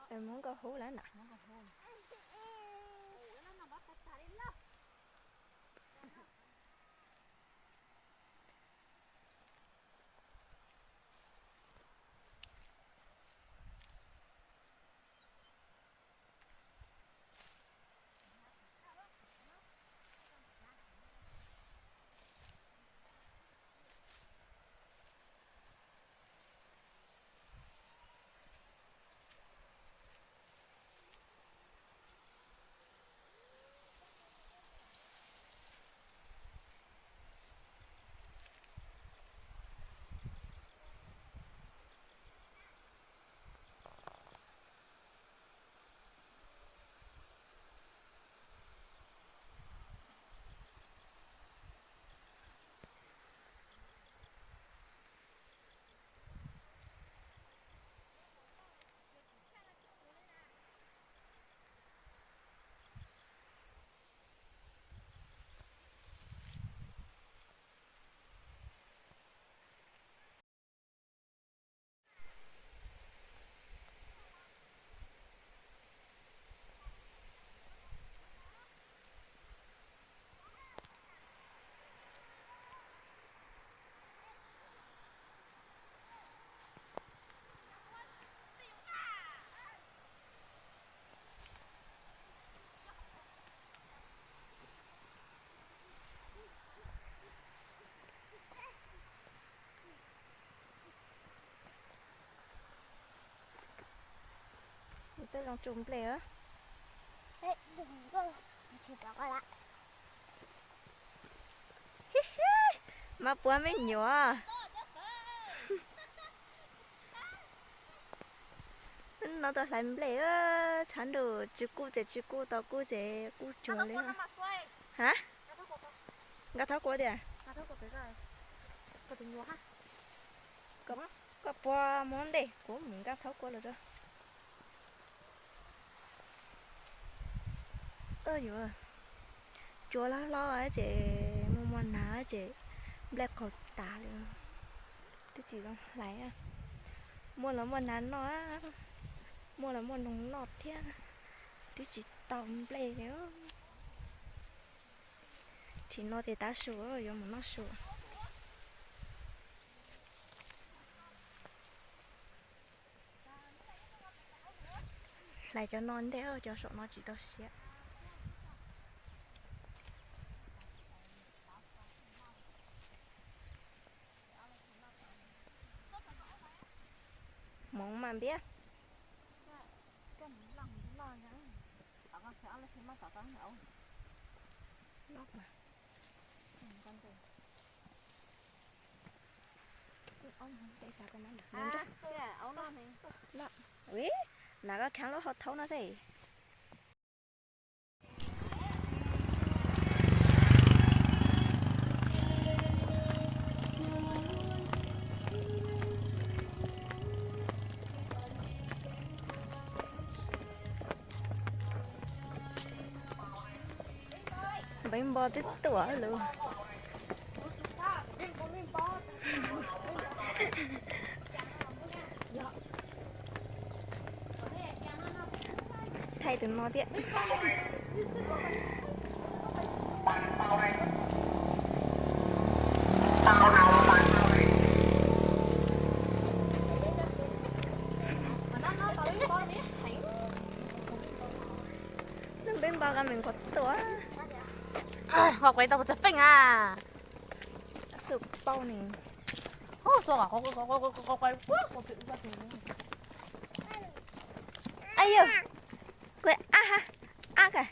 Em muốn có hú lá nè. Tới lòng trùng plé á. Đấy, đừng có chụp đó coi lại. Mà bữa mấy nhỏ. Nó tao làm plé á, chán đồ chú cô tao cô chế cô chuột lên. Hả? Gà tháo qua đi à? Gà tháo qua cái rồi. Có tình nhỏ ha. Có bò món đây, cũng muốn gà tháo qua rồi đó. Dừa chua lo á chị mua nã chị black cột tả luôn cái chị không lại à mua là mua nán nó á mua là mua nóng nọt thế tí chị tòng play cái đó chị nó thì ta sửa rồi mà nó sửa lại cho non thế cho sợ nó chỉ tao xé mong mà biết lóc mà ông tại sao cái này được ông nó này đó ui là cái kháng lỗ hot thấu nó gì bánh bò tít tủa luôn thay từ nó tiện bên bao ga mình có tủa học quay tao một chập phình à sụp bao này sao à có quay ai yêu quay ha kìa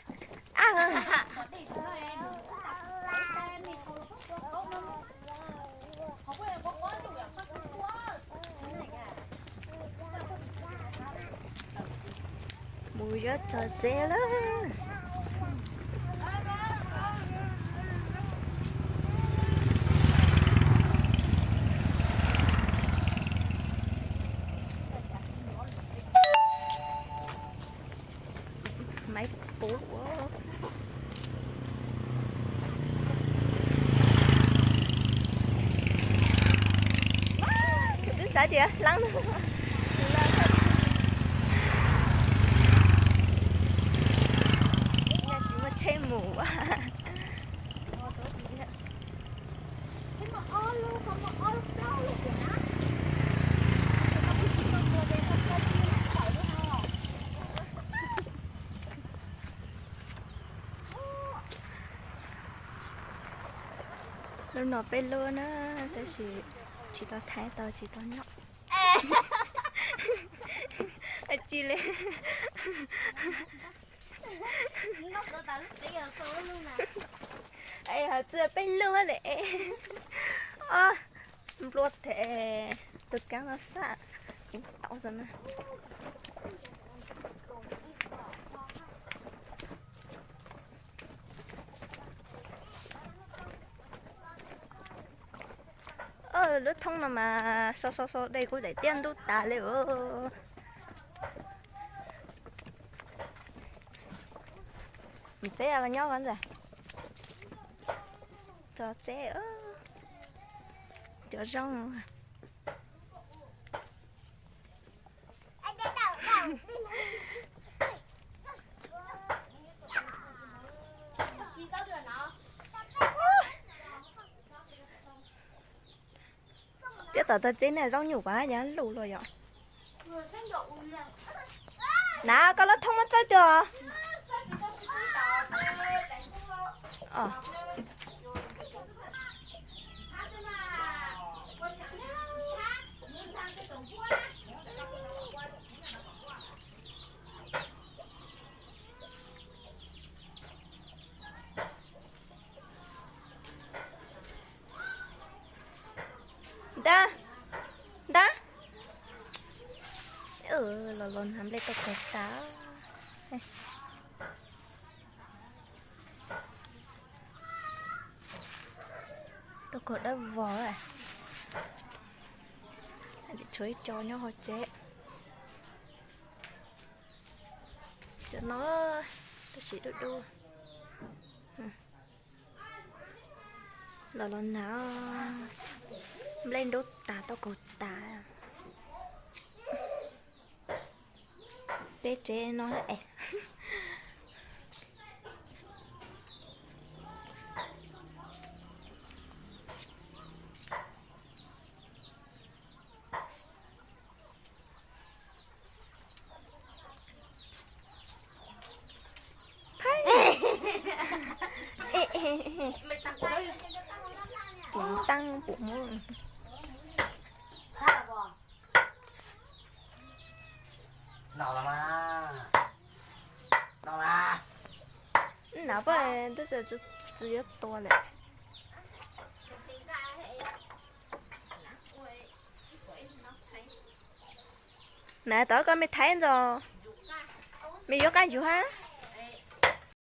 mùi rất cho dễ lắm máy cũ sao chị lắng nữa nhà chị mà chơi mù quá lúc nào bên luôn á tới chị tao thái tao chị tao nhóc chị lên nó tự tạo lúc bây giờ số luôn nè. ấy hả chưa bên luôn đấy luôn thế tôi kéo nó xa tao rồi nè lúc thông là mà so đây có để tiền đút ta liệu mình chế là nhau vẫn rồi cho chế cho rong chứ tao chế này rong nhiều quá nhá lù rồi vậy nào có lớp thông nó chơi chưa đó lon hàm lên cái tá tôi có đã vỏ à chị chuối cho nhau họ chế cho nó tôi chỉ đu đu lon nào lên đốt tá tao cột tá bé chế nó lại tăng bụng nào là mà nào là nào vậy bây giờ chỉ to lại nãy tối con mới thấy rồi mày vô cái gì hả